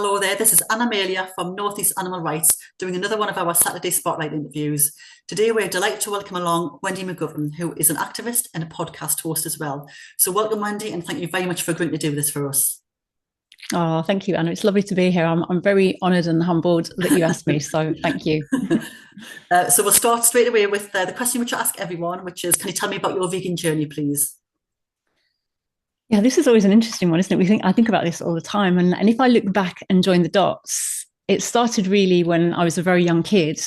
Hello there, this is Anna Amelia from Northeast Animal Rights doing another one of our Saturday Spotlight interviews. Today we're delighted to welcome along Wendy McGovern, who is an activist and a podcast host as well. So welcome Wendy, and thank you very much for agreeing to do this for us. Oh, thank you, Anna. It's lovely to be here. I'm very honoured and humbled that you asked me. So thank you. So we'll start straight away with the question which I ask everyone, which is, can you tell me about your vegan journey, please? Yeah, this is always an interesting one, isn't it? I think about this all the time. And if I look back and join the dots, it started really when I was a very young kid.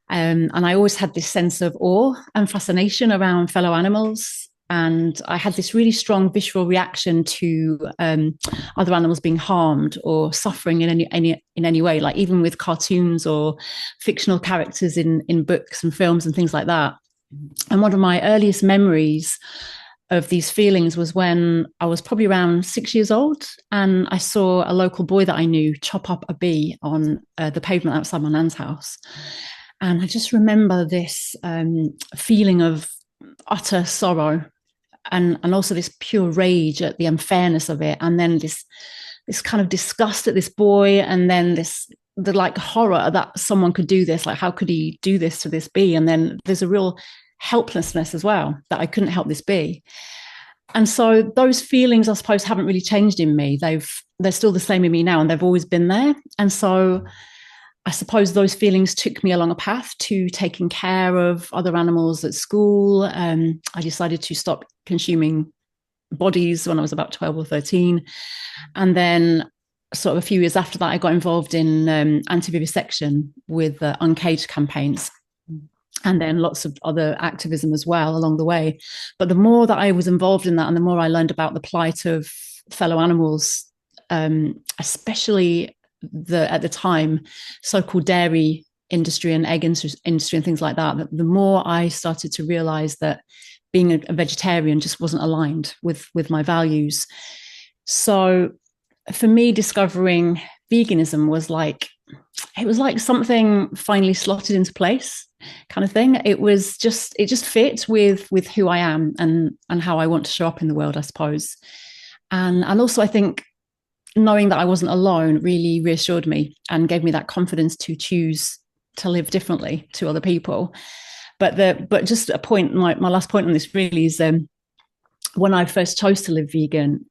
And I always had this sense of awe and fascination around fellow animals. And I had this really strong visceral reaction to other animals being harmed or suffering in any way, like even with cartoons or fictional characters in books and films and things like that. And one of my earliest memories of these feelings was when I was probably around 6 years old, and I saw a local boy that I knew chop up a bee on the pavement outside my nan's house. And I just remember this feeling of utter sorrow and also this pure rage at the unfairness of it. And then this kind of disgust at this boy, and then the like horror that someone could do this, like how could he do this to this bee? And then there's a real helplessness as well, that I couldn't help this bee. And so those feelings, I suppose, haven't really changed in me. They're still the same in me now, and they've always been there. And so I suppose those feelings took me along a path to taking care of other animals at school. I decided to stop consuming bodies when I was about 12 or 13. And then sort of a few years after that, I got involved in anti-vivisection with uncaged campaigns, and then lots of other activism as well along the way. But the more that I was involved in that, and the more I learned about the plight of fellow animals, especially at the time, so-called dairy industry and egg industry and things like that, the more I started to realize that being a vegetarian just wasn't aligned with my values. So for me, discovering veganism was like, it was like something finally slotted into place, kind of thing. It just fit with who I am and how I want to show up in the world, I suppose. And also I think knowing that I wasn't alone really reassured me and gave me that confidence to choose to live differently to other people. But just a point, my last point on this really is, when I first chose to live vegan,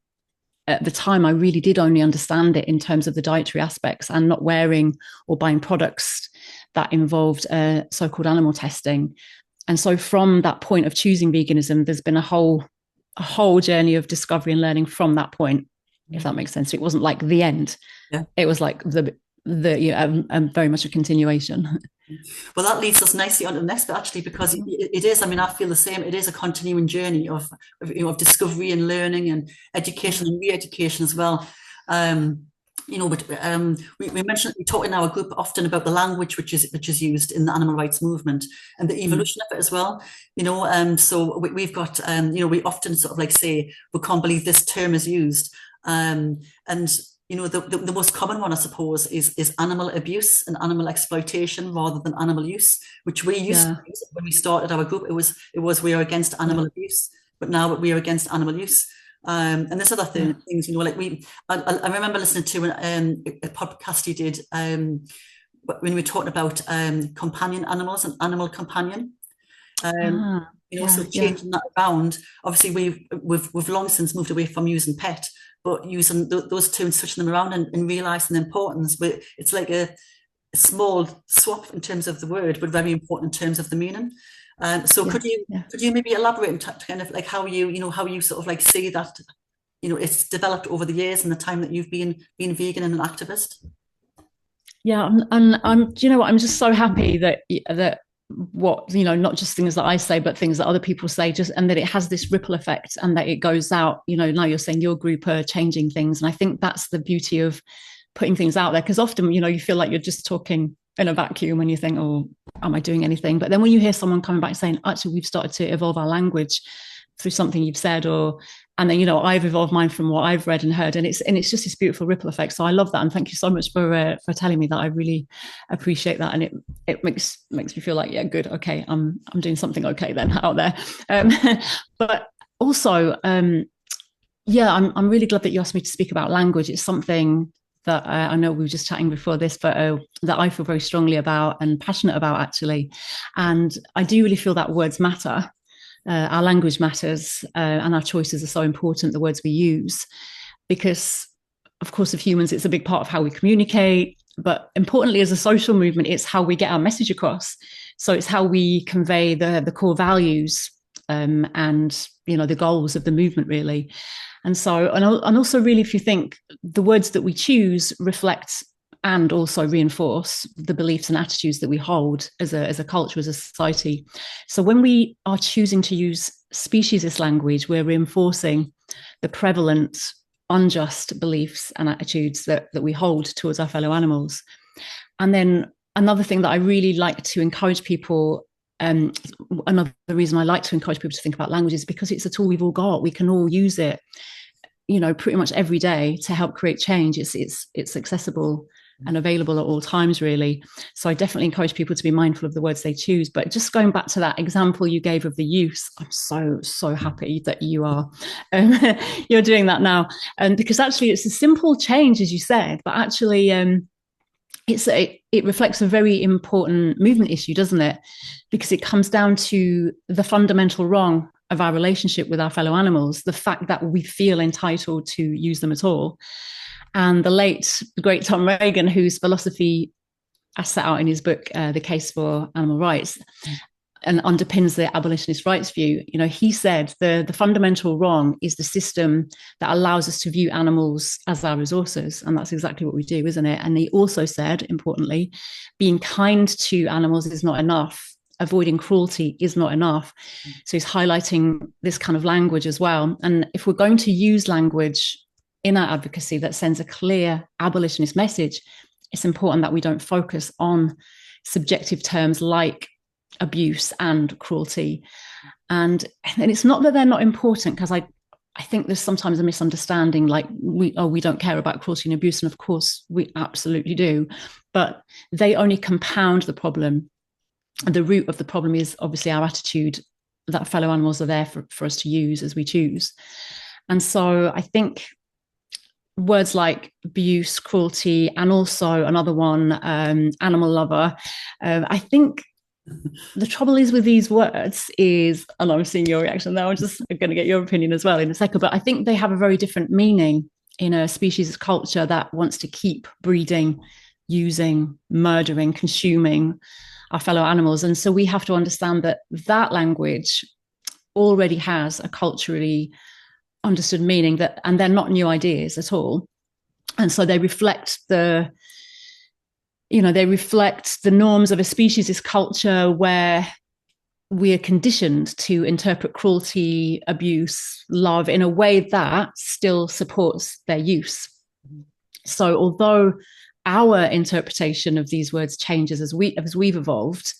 at the time I really did only understand it in terms of the dietary aspects and not wearing or buying products that involved so-called animal testing. And so from that point of choosing veganism, there's been a whole journey of discovery and learning from that point, if that makes sense. So it wasn't like the end. Yeah. It was like the very much a continuation. Well, that leads us nicely on to the next bit, actually, because it is. I mean, I feel the same. It is a continuing journey of discovery and learning and education and re-education as well. But we mentioned, we talk in our group often about the language which is used in the animal rights movement and the evolution of it as well. So we've got we often sort of like say we can't believe this term is used, and the most common one, I suppose, is animal abuse and animal exploitation rather than animal use, which we used to use when we started our group. It was we are against animal abuse, but now we are against animal use. And there's other things, I remember listening to a podcast you did when we were talking about companion animals and animal companion. So changing that around. Obviously, we've long since moved away from using pet, but using those two and switching them around and realizing the importance. But it's like a small swap in terms of the word, but very important in terms of the meaning. Could you maybe elaborate and kind of like how you sort of like see that it's developed over the years and the time that you've been vegan and an activist? Yeah, and I'm do you know what, I'm just so happy that what not just things that I say but things that other people say, just and that it has this ripple effect and that it goes out. Now you're saying your group are changing things, and I think that's the beauty of putting things out there, because often you feel like you're just talking in a vacuum and you think, oh, am I doing anything? But then when you hear someone coming back saying, actually, we've started to evolve our language through something you've said, and then I've evolved mine from what I've read and heard, and it's just this beautiful ripple effect. So I love that, and thank you so much for telling me that. I really appreciate that, and it makes me feel like, yeah, good, okay, I'm doing something okay then out there. But also, I'm really glad that you asked me to speak about language. It's something that I know we were just chatting before this, but that I feel very strongly about and passionate about, actually. And I do really feel that words matter. Our language matters, and our choices are so important, the words we use, because, of course, of humans, it's a big part of how we communicate. But importantly, as a social movement, it's how we get our message across. So it's how we convey the core values, and the goals of the movement, really. And so, and also, really, if you think, the words that we choose reflect and also reinforce the beliefs and attitudes that we hold as a culture, as a society. So when we are choosing to use speciesist language, we're reinforcing the prevalent, unjust beliefs and attitudes that we hold towards our fellow animals. And then another thing that I really like to encourage people, another reason I like to encourage people to think about language, is because it's a tool we've all got. We can all use it, pretty much every day to help create change. It's accessible and available at all times, really. So I definitely encourage people to be mindful of the words they choose. But just going back to that example you gave of the use, I'm so happy that you are you're doing that now, and because actually it's a simple change, as you said, but actually it reflects a very important movement issue, doesn't it? Because it comes down to the fundamental wrong of our relationship with our fellow animals, the fact that we feel entitled to use them at all. And the great Tom Reagan, whose philosophy I set out in his book, The Case for Animal Rights, and underpins the abolitionist rights view, he said the fundamental wrong is the system that allows us to view animals as our resources. And that's exactly what we do, isn't it? And he also said, importantly, being kind to animals is not enough. Avoiding cruelty is not enough. So he's highlighting this kind of language as well. And if we're going to use language in our advocacy that sends a clear abolitionist message, it's important that we don't focus on subjective terms like abuse and cruelty. And it's not that they're not important, because I think there's sometimes a misunderstanding, like we don't care about cruelty and abuse, and of course we absolutely do, but they only compound the problem. And the root of the problem is obviously our attitude that fellow animals are there for us to use as we choose. And so I think words like abuse, cruelty, and also another one, animal lover, I think the trouble is with these words is, and I'm seeing your reaction now, I'm just going to get your opinion as well in a second, but I think they have a very different meaning in a species culture that wants to keep breeding, using, murdering, consuming our fellow animals. And so we have to understand that language already has a culturally understood meaning, and they're not new ideas at all. And so they reflect the norms of a speciesist culture where we are conditioned to interpret cruelty, abuse, love in a way that still supports their use. So although our interpretation of these words changes as we've evolved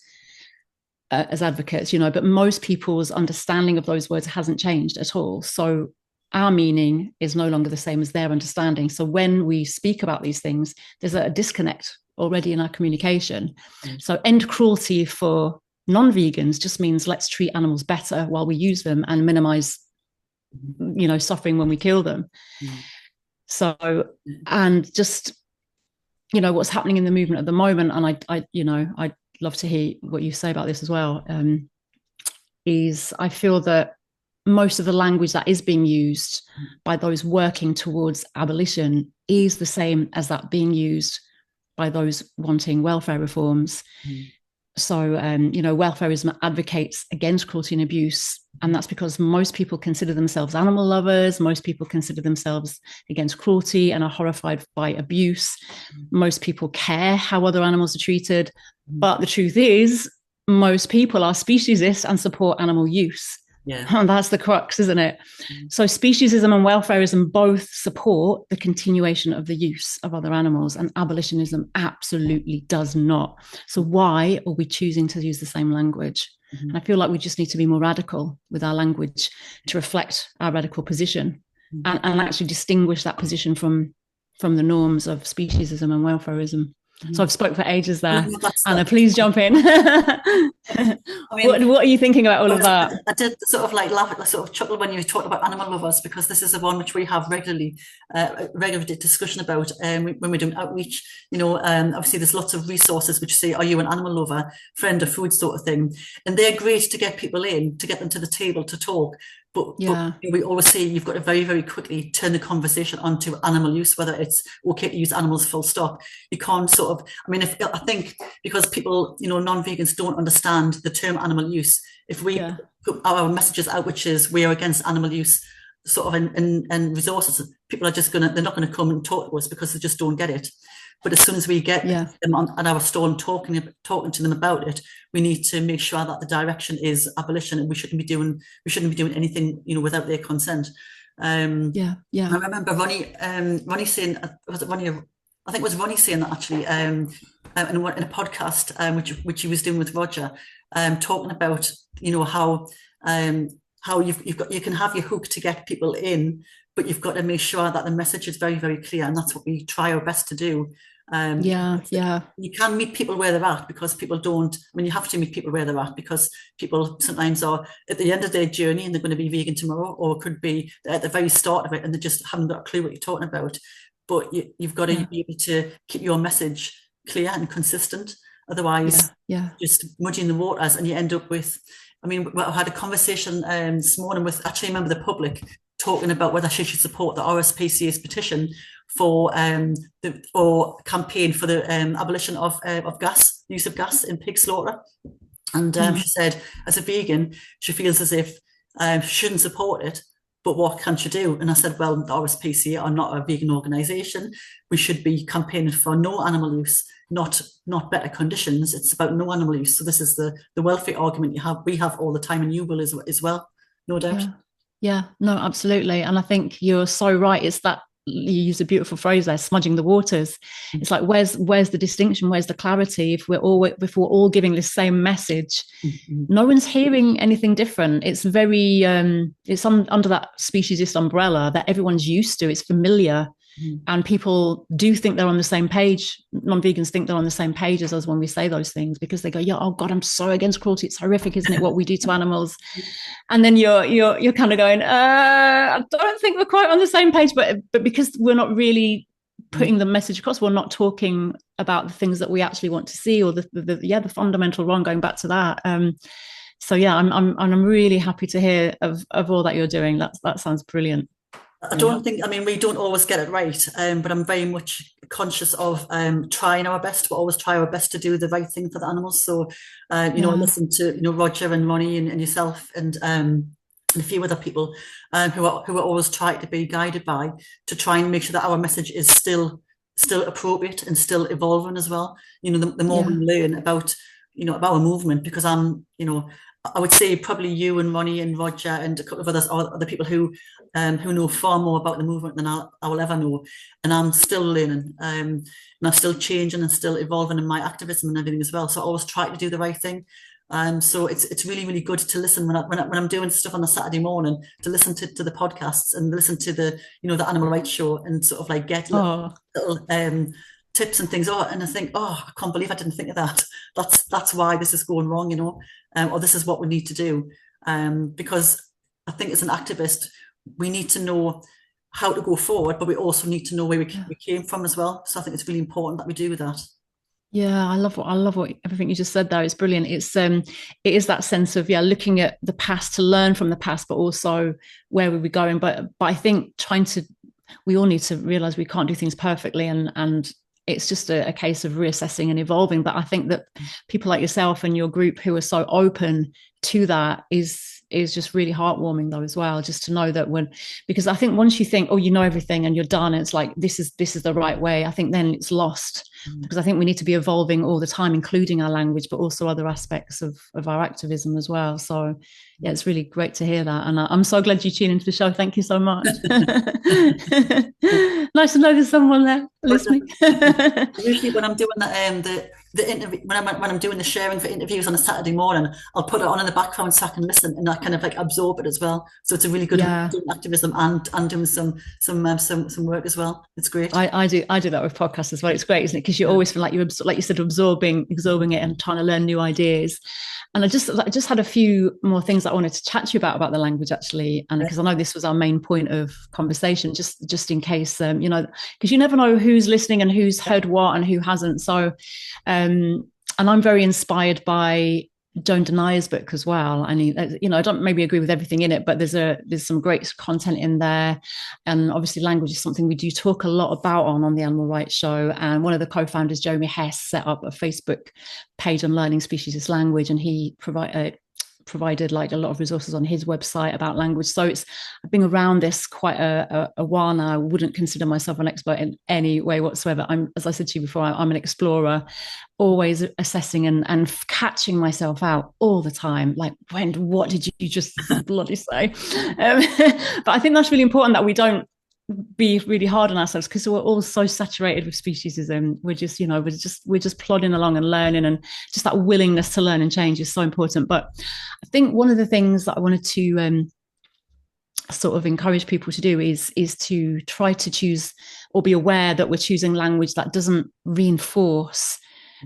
as advocates, but most people's understanding of those words hasn't changed at all. So our meaning is no longer the same as their understanding. So when we speak about these things, there's a disconnect already in our communication. So end cruelty for non-vegans just means let's treat animals better while we use them and minimize, suffering when we kill them. So, and just, what's happening in the movement at the moment, and I'd love to hear what you say about this as well, is I feel that most of the language that is being used by those working towards abolition is the same as that being used by those wanting welfare reforms. So, welfarism advocates against cruelty and abuse. And that's because most people consider themselves animal lovers. Most people consider themselves against cruelty and are horrified by abuse. Most people care how other animals are treated. But the truth is, most people are speciesist and support animal use. Yeah. And that's the crux, isn't it? So speciesism and welfarism both support the continuation of the use of other animals, and abolitionism absolutely does not. So why are we choosing to use the same language? And I feel like we just need to be more radical with our language to reflect our radical position, and actually distinguish that position from the norms of speciesism and welfarism. So I've spoke for ages there. No, Anna, please jump in. I mean, what are you thinking about all of that? I did sort of like laugh, sort of chuckle when you talked about animal lovers, because this is the one which we have regular discussion about when we're doing outreach. Obviously there's lots of resources which say, are you an animal lover, friend of food sort of thing, and they're great to get people in, to get them to the table to talk. But we always say you've got to very, very quickly turn the conversation onto animal use, whether it's okay to use animals full stop. You can't sort of, I think because people, non-vegans don't understand the term animal use, if we put our messages out, which is we are against animal use sort of and resources, people are just they're not going to come and talk to us because they just don't get it. But as soon as we get them on our stall and talking to them about it, we need to make sure that the direction is abolition, and we shouldn't be doing anything, without their consent. I remember Ronnie saying, was it Ronnie? I think it was Ronnie saying that actually in a podcast which he was doing with Roger, talking about how you can have your hook to get people in, but you've got to make sure that the message is very, very clear, and that's what we try our best to do. You can meet people where they're at, because people don't. You have to meet people where they're at, because people sometimes are at the end of their journey and they're going to be vegan tomorrow, or it could be at the very start of it and they just haven't got a clue what you're talking about. But you've got to be able to keep your message clear and consistent. Otherwise, just muddying the waters, and you end up with. I had a conversation this morning with actually a member of the public talking about whether she should support the RSPCA's petition for or campaign for the abolition of use of gas in pig slaughter. And she said, as a vegan, she feels as if she shouldn't support it, but what can she do? And I said, well, the RSPCA are not a vegan organisation. We should be campaigning for no animal use, not better conditions. It's about no animal use. So this is the welfare argument we have all the time, and you will as well, no doubt. Yeah, no, absolutely. And I think you're so right. It's that you use a beautiful phrase there, smudging the waters. It's like, where's the distinction? Where's the clarity? If we're all giving the same message, no one's hearing anything different. It's very, it's under that speciesist umbrella that everyone's used to. It's familiar. And people do think they're on the same page. Non-vegans think they're on the same page as us when we say those things, because they go, oh God, I'm so against cruelty. It's horrific, isn't it, what we do to animals? And then you're kind of going, I don't think we're quite on the same page, but because we're not really putting the message across, we're not talking about the things that we actually want to see, or the fundamental wrong, going back to that. So yeah, I'm really happy to hear of all that you're doing. That sounds brilliant. I don't think, we don't always get it right, but I'm very much conscious of trying our best. We always try our best to do the right thing for the animals. So, I listen to, Roger and Ronnie and yourself and a few other people who are always trying to be guided by, to try and make sure that our message is still appropriate and still evolving as well. The more we learn about our movement, because I would say probably you and Ronnie and Roger and a couple of others are the people who know far more about the movement than I will ever know. And I'm still learning, and I'm still changing and still evolving in my activism and everything as well. So I always try to do the right thing. So it's really, really good to listen when I'm doing stuff on a Saturday morning, to listen to the podcasts and listen to the the Animal Rights Show, and sort of like get little tips and things. And I think, I can't believe I didn't think of that. That's why this is going wrong, or this is what we need to do. Because I think as an activist, we need to know how to go forward, but we also need to know where we came from as well. So I think it's really important that we do that. Yeah, I love what everything you just said there. It's brilliant. It is that sense of looking at the past to learn from the past, but also where we were going. But I think we all need to realize we can't do things perfectly, and it's just a case of reassessing and evolving. But I think that people like yourself and your group who are so open to that is just really heartwarming though as well, just to know that because I think once you think, you know everything and you're done, it's like, this is the right way, I think then it's lost. Because I think we need to be evolving all the time, including our language, but also other aspects of our activism as well. So yeah, it's really great to hear that. And I'm so glad you tuned into the show. Thank you so much. Nice to know there's someone there listening. Usually when I'm doing the the interview when I'm doing the sharing for interviews on a Saturday morning, I'll put it on in the background so I can listen and I kind of like absorb it as well. So it's a really good way of Yeah. doing activism and doing some work as well. It's great. I do that with podcasts as well. It's great, isn't it? Because you Yeah. always feel like you're, like you said, absorbing it and trying to learn new ideas. And I just had a few more things that I wanted to chat to you about the language, actually, and because I know this was our main point of conversation, just in case, because you never know who's listening and who's heard what and who hasn't. So, and I'm very inspired by Joan Denier's book as well. I mean, I don't maybe agree with everything in it, but there's some great content in there. And obviously language is something we do talk a lot about on the Animal Rights Show. And one of the co-founders, Jeremy Hess, set up a Facebook page on learning species language, and he provided like a lot of resources on his website about language. So I've been around this quite a while now. I wouldn't consider myself an expert in any way whatsoever. As I said to you before, I'm an explorer, always assessing and catching myself out all the time. Like, what did you just bloody say? But I think that's really important, that we don't be really hard on ourselves, because we're all so saturated with speciesism. We're just plodding along and learning, and just that willingness to learn and change is so important. But I think one of the things that I wanted to sort of encourage people to do is to try to choose, or be aware that we're choosing language that doesn't reinforce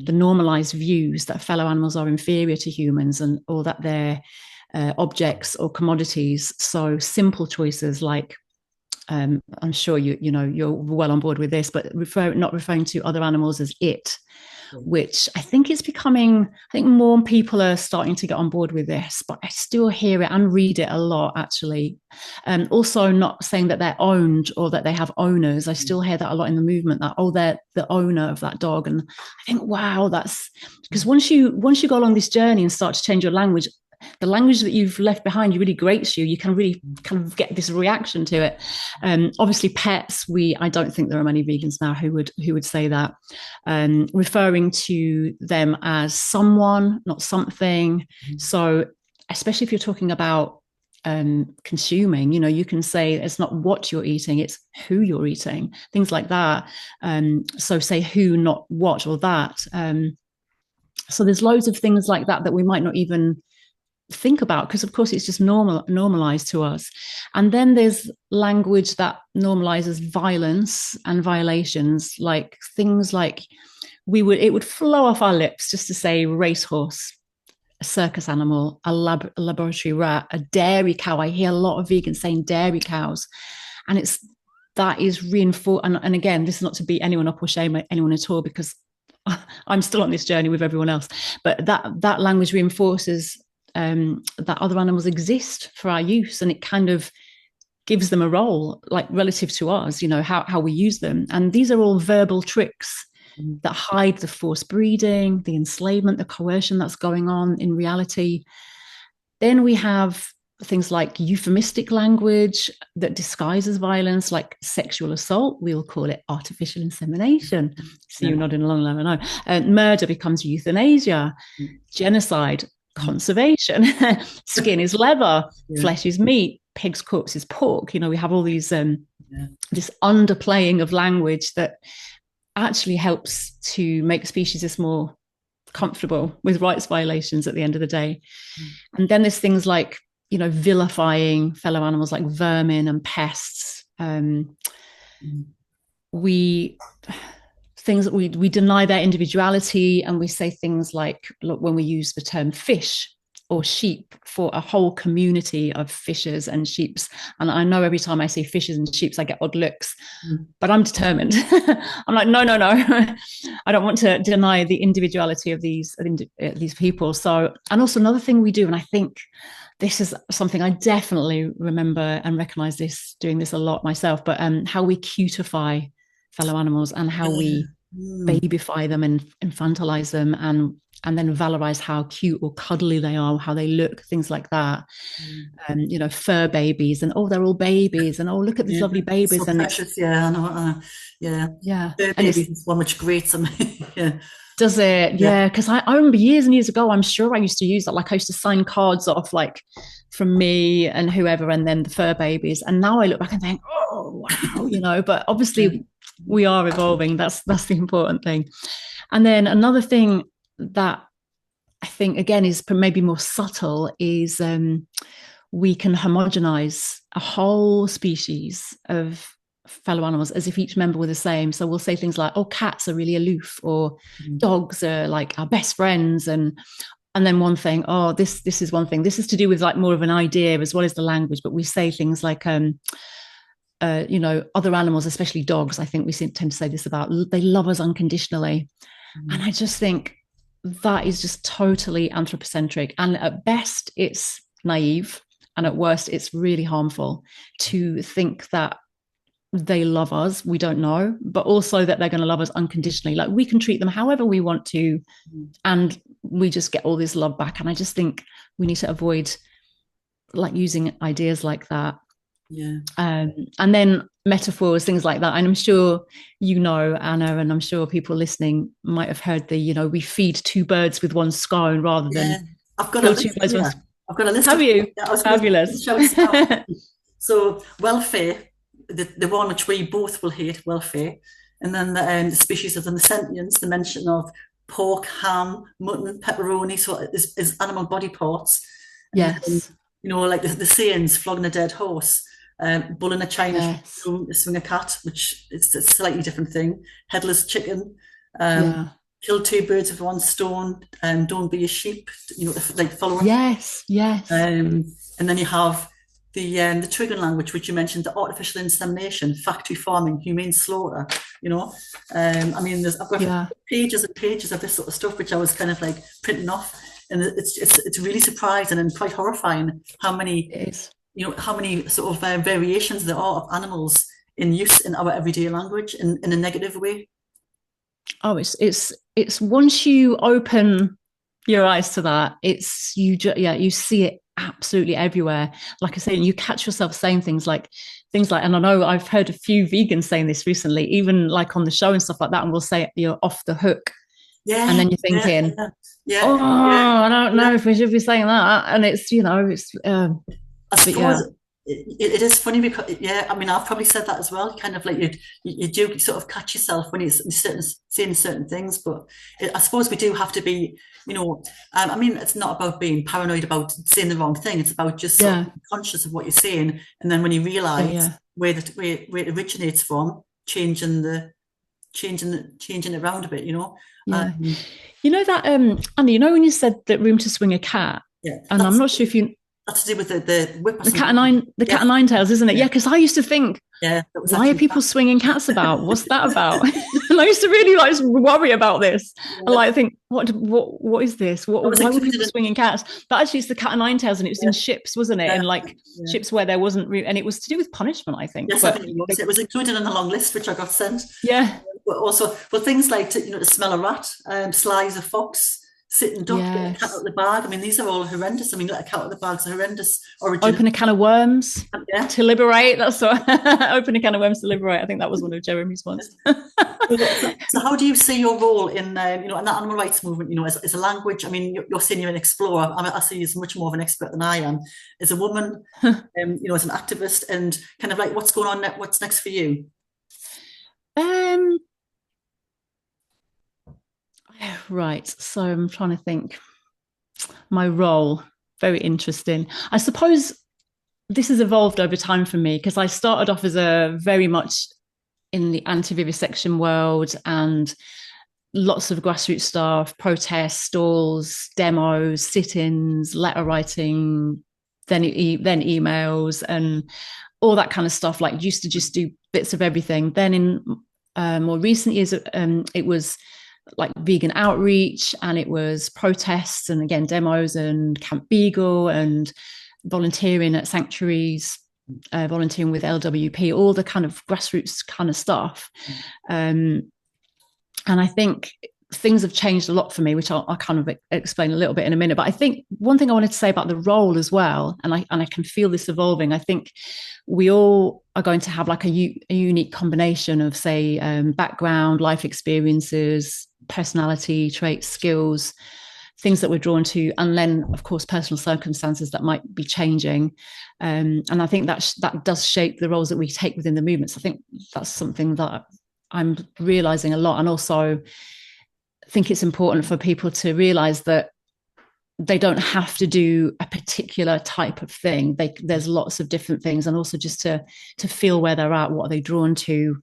the normalized views that fellow animals are inferior to humans, or that they're objects or commodities. So simple choices like, I'm sure you're well on board with this, but not referring to other animals as it, which I think is becoming, I think more people are starting to get on board with this, but I still hear it and read it a lot, actually. Also not saying that they're owned or that they have owners. I still hear that a lot in the movement, that, oh, they're the owner of that dog. And I think, wow, that's because once you go along this journey and start to change your language, the language that you've left behind, you really grates you. You can really kind of get this reaction to it. Obviously, pets. I don't think there are many vegans now who would say that, referring to them as someone, not something. So, especially if you're talking about consuming, you can say it's not what you're eating, it's who you're eating. Things like that. So say who, not what or that. So there's loads of things like that we might not even think about, because of course it's just normalized to us. And then there's language that normalizes violence and violations, like things like it would flow off our lips just to say racehorse, a circus animal, a laboratory rat, a dairy cow. I hear a lot of vegans saying dairy cows, and that is reinforced. And again, this is not to beat anyone up or shame anyone at all, because I'm still on this journey with everyone else, but that language reinforces that other animals exist for our use, and it kind of gives them a role, like relative to us, how we use them. And these are all verbal tricks that hide the forced breeding, the enslavement, the coercion that's going on in reality. Then we have things like euphemistic language that disguises violence, like sexual assault. We'll call it artificial insemination. So you're nodding along, I know. Murder becomes euthanasia. Genocide, conservation. Skin is leather, flesh is meat, pig's corpse is pork. We have all these this underplaying of language that actually helps to make speciesists more comfortable with rights violations at the end of the day. And then there's things like vilifying fellow animals like vermin and pests. We deny their individuality, and we say things like, look, when we use the term fish or sheep for a whole community of fishers and sheeps. And I know every time I say fishers and sheeps, I get odd looks, but I'm determined. I'm like, no. I don't want to deny the individuality of these people. So, and also another thing we do, and I think this is something I definitely remember and recognize doing this a lot myself, but how we cutify fellow animals, and how we babyfy them and infantilize them, and then valorize how cute or cuddly they are, how they look, things like that. Fur babies, and they're all babies, and look at these lovely babies. So and precious, I know. Fur babies is one which grates them. Does it? Yeah, because I remember years and years ago, I'm sure I used to use that. Like I used to sign cards off, like from me and whoever, and then the fur babies. And now I look back and think, oh wow, but obviously we are evolving. That's the important thing. And then another thing that I think, again, is maybe more subtle is we can homogenize a whole species of fellow animals as if each member were the same. So we'll say things like, oh, cats are really aloof, or dogs are like our best friends. And then one thing, oh, this is one thing. This is to do with like more of an idea as well as the language. But we say things like, you know, other animals, especially dogs, I think we tend to say this about, they love us unconditionally. And I just think that is just totally anthropocentric. And at best, it's naive. And at worst, it's really harmful to think that they love us. We don't know, but also that they're going to love us unconditionally. Like we can treat them however we want to, and we just get all this love back. And I just think we need to avoid like using ideas like that. Yeah. And then metaphors, things like that. And I'm sure you know, Anna, and I'm sure people listening might have heard the, you know, we feed two birds with one scone rather than I've got kill a two list birds with here. one. I've got a list. Have you? Fabulous. So welfare, the one which we both will hate, welfare, and then the species of the sentience, the mention of pork, ham, mutton, pepperoni, so is animal body parts. And yes. Then, you know, like the sayings, flogging a dead horse, bull in a china, swing a cat, which is a slightly different thing, headless chicken, kill two birds with one stone, don't be a sheep, you know, like following. Yes. And then you have the triggering language, which you mentioned, the artificial insemination, factory farming, humane slaughter, you know. I mean, I've got pages and pages of this sort of stuff, which I was kind of like printing off. And it's really surprising and quite horrifying how many, how many sort of variations there are of animals in use in our everyday language in a negative way. Oh, it's once you open your eyes to that, it's you see it absolutely everywhere. Like I said, you catch yourself saying things like, and I know I've heard a few vegans saying this recently, even like on the show and stuff like that, and we'll say you're off the hook. Yeah. And then you're thinking, I don't know if we should be saying that. And it's, you know, it's I suppose it is funny because I mean, I've probably said that as well. Kind of like you do sort of catch yourself when you're saying certain things, but I suppose we do have to be, you know. I mean, it's not about being paranoid about saying the wrong thing. It's about just sort of conscious of what you're saying, and then when you realise where it originates from, changing it around a bit, you know. You know that Andy, you know when you said that room to swing a cat, and I'm not sure if you. That's to do with the whip. The cat and nine tails, isn't it? Yeah, because I used to think, why are people swinging cats about? What's that about? And I used to really like worry about this. And like think, what is this? Why were people swinging cats? But actually, it's the cat and nine tails, and it was in ships, wasn't it? And like ships where there wasn't, and it was to do with punishment, I think. Yes, I think it was included in a long list which I got sent. Yeah. But also, things like to smell a rat, sly as a fox. Sitting duck, get a cat out of the bag. I mean, these are all horrendous. I mean, a cat out of the bag's a horrendous origin. Open a can of worms to liberate. That's what. Open a can of worms to liberate. I think that was one of Jeremy's ones. So how do you see your role in, in the animal rights movement, you know, as a language? I mean, you're saying you're an explorer. I see you as much more of an expert than I am. As a woman, you know, as an activist, and kind of like what's going on, what's next for you? Right. So I'm trying to think. My role, very interesting. I suppose this has evolved over time for me because I started off as a very much in the anti-vivisection world and lots of grassroots stuff, protests, stalls, demos, sit-ins, letter writing, then emails and all that kind of stuff. Like used to just do bits of everything. Then in more recent years, it was like vegan outreach, and it was protests and again demos and Camp Beagle and volunteering at sanctuaries, volunteering with LWP, all the kind of grassroots kind of stuff. And I think things have changed a lot for me, which I'll kind of explain a little bit in a minute. But I think one thing I wanted to say about the role as well, and I can feel this evolving. I think we all are going to have like a unique combination of, say, background, life experiences, personality traits, skills, things that we're drawn to, and then, of course, personal circumstances that might be changing. And I think that does shape the roles that we take within the movements. I think that's something that I'm realizing a lot. And also, think it's important for people to realize that they don't have to do a particular type of thing. There's lots of different things, and also just to feel where they're at, what are they drawn to,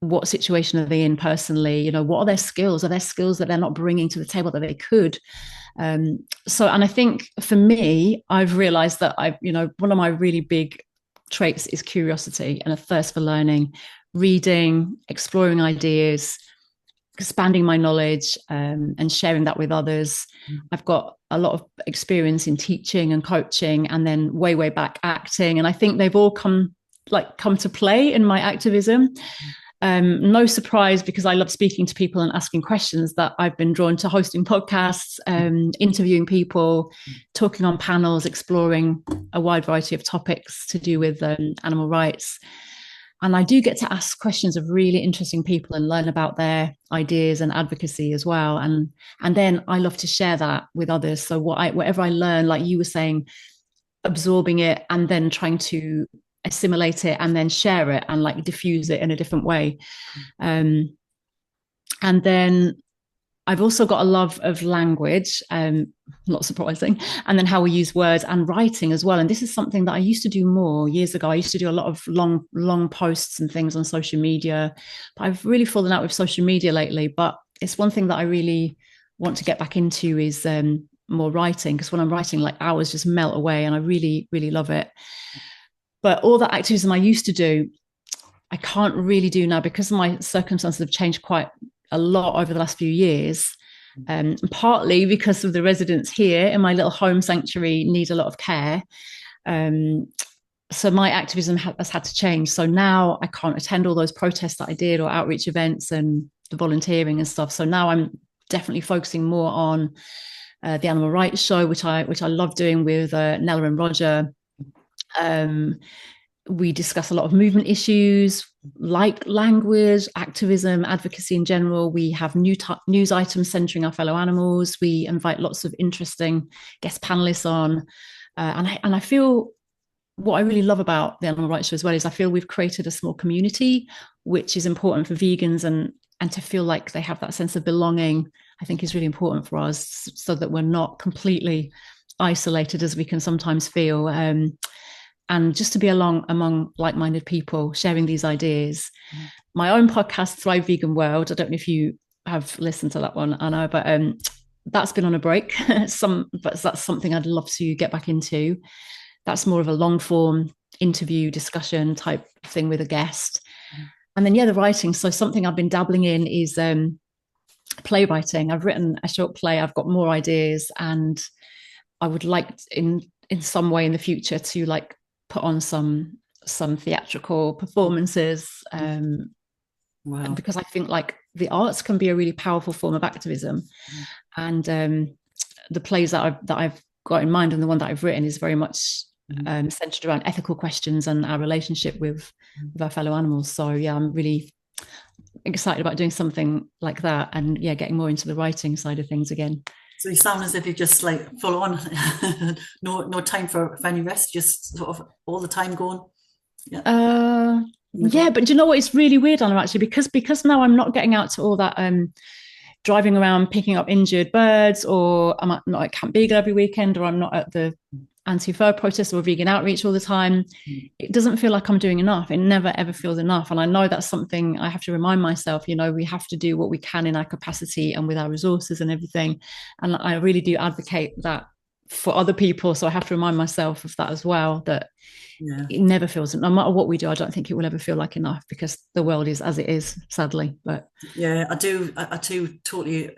what situation are they in personally, what are their skills? Are there skills that they're not bringing to the table that they could? And I think for me, I've realized that one of my really big traits is curiosity and a thirst for learning, reading, exploring ideas, expanding my knowledge, and sharing that with others. I've got a lot of experience in teaching and coaching, and then way back acting. And I think they've all come to play in my activism. No surprise, because I love speaking to people and asking questions, that I've been drawn to hosting podcasts, interviewing people, talking on panels, exploring a wide variety of topics to do with animal rights. And I do get to ask questions of really interesting people and learn about their ideas and advocacy as well. And then I love to share that with others. So whatever I learn, like you were saying, absorbing it and then trying to assimilate it and then share it and like diffuse it in a different way. And then I've also got a love of language, not surprising, and then how we use words and writing as well. And this is something that I used to do more years ago. I used to do a lot of long posts and things on social media, but I've really fallen out with social media lately. But it's one thing that I really want to get back into is more writing, because when I'm writing, like hours just melt away and I really, really love it. But all that activism I used to do, I can't really do now because my circumstances have changed quite a lot over the last few years. Partly because of the residents here in my little home sanctuary need a lot of care. So my activism has had to change. So now I can't attend all those protests that I did or outreach events and the volunteering and stuff. So now I'm definitely focusing more on the animal rights show, which I love doing with Nella and Roger. We discuss a lot of movement issues like language, activism, advocacy in general. We have news items centering our fellow animals. We invite lots of interesting guest panelists on. And I feel what I really love about the Animal Rights Show as well is I feel we've created a small community, which is important for vegans, and to feel like they have that sense of belonging, I think is really important for us, so that we're not completely isolated as we can sometimes feel. And just to be among like-minded people sharing these ideas. My own podcast, Thrive Vegan World, I don't know if you have listened to that one, Anna, but that's been on a break. But that's something I'd love to get back into. That's more of a long-form interview discussion type thing with a guest. And then, the writing. So something I've been dabbling in is playwriting. I've written a short play. I've got more ideas, and I would like in some way in the future to like put on some theatrical performances, wow. Because I think like the arts can be a really powerful form of activism. And the plays that I've got in mind and the one that I've written is very much centered around ethical questions and our relationship with our fellow animals. So I'm really excited about doing something like that, and getting more into the writing side of things again. So you sound as if you're just like full on, no time for any rest, just sort of all the time going. But do you know what? It's really weird, Anna, actually, because now I'm not getting out to all that driving around picking up injured birds, or I'm not at Camp Beagle every weekend, or I'm not at the anti-fur protest or vegan outreach all the time. It doesn't feel like I'm doing enough. It never ever feels enough. And I know that's something I have to remind myself, we have to do what we can in our capacity and with our resources and everything. And I really do advocate that for other people. So I have to remind myself of that as well, that it never feels, no matter what we do, I don't think it will ever feel like enough, because the world is as it is, sadly. But I do totally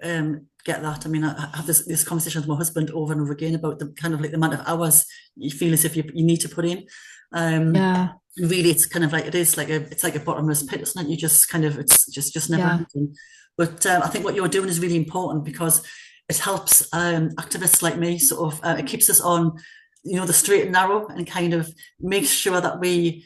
get that. I mean, I have this conversation with my husband over and over again about the kind of like the amount of hours you feel as if you need to put in. Really, it's kind of like it's like a bottomless pit, isn't it? You just kind of it's just never ending. But I think what you're doing is really important, because it helps activists like me sort of it keeps us on the straight and narrow, and kind of makes sure that we're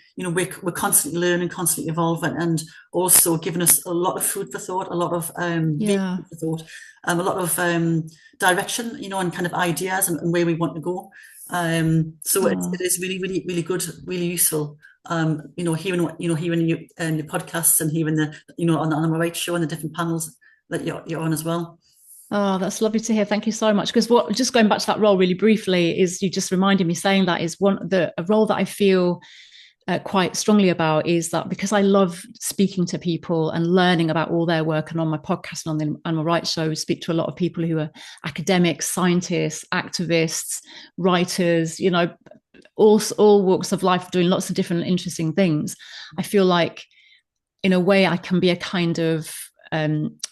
constantly learning, constantly evolving, and also giving us a lot of food for thought, a lot of food for thought, a lot of direction, and kind of ideas and where we want to go. So it is really, really, really good, really useful. Hearing your podcasts and hearing the on the Animal Rights Show and the different panels that you're on as well. Oh, that's lovely to hear. Thank you so much. Because what, just going back to that role really briefly, is you just reminded me saying that is a role that I feel quite strongly about is that because I love speaking to people and learning about all their work, and on my podcast and on the Animal Rights Show, we speak to a lot of people who are academics, scientists, activists, writers, all walks of life, doing lots of different interesting things. I feel like, in a way, I can be a kind of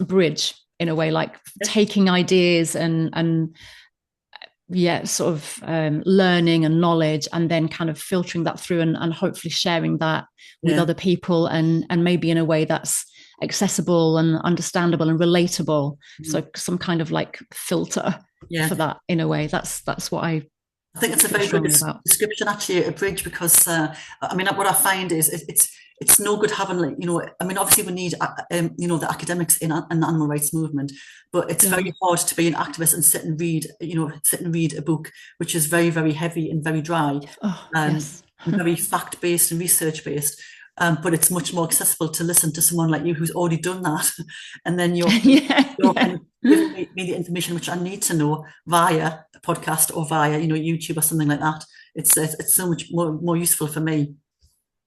bridge, in a way, like taking ideas and yeah, sort of learning and knowledge, and then kind of filtering that through and hopefully sharing that with other people, and maybe in a way that's accessible and understandable and relatable. So some kind of like filter for that, in a way. That's what I think it's a very good description, actually, a bridge, because I mean, what I find is it's no good having, like, I mean, obviously we need the academics in the animal rights movement, but it's very hard to be an activist and sit and read a book which is very, very heavy and very dry, and very fact-based and research-based. But it's much more accessible to listen to someone like you who's already done that, and then you're kind of giving me the information which I need to know via a podcast or via YouTube or something like that. It's so much more useful for me.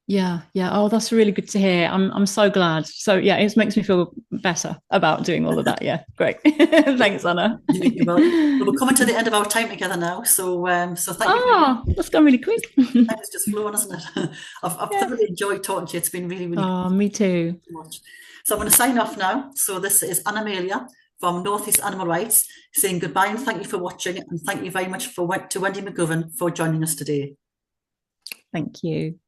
Yeah. Oh, that's really good to hear. I'm so glad. So yeah, it makes me feel better about doing all of that. Yeah, great. Thanks, Anna. Well, we're coming to the end of our time together now, so thank you. Oh, that's gone really quick. It's just flown, isn't it? I've thoroughly enjoyed talking to you. It's been really, really cool. Me too. Much. So I'm going to sign off now. So this is Anna Amelia from Northeast Animal Rights saying goodbye, and thank you for watching, and thank you very much to Wendy McGovern for joining us today. Thank you.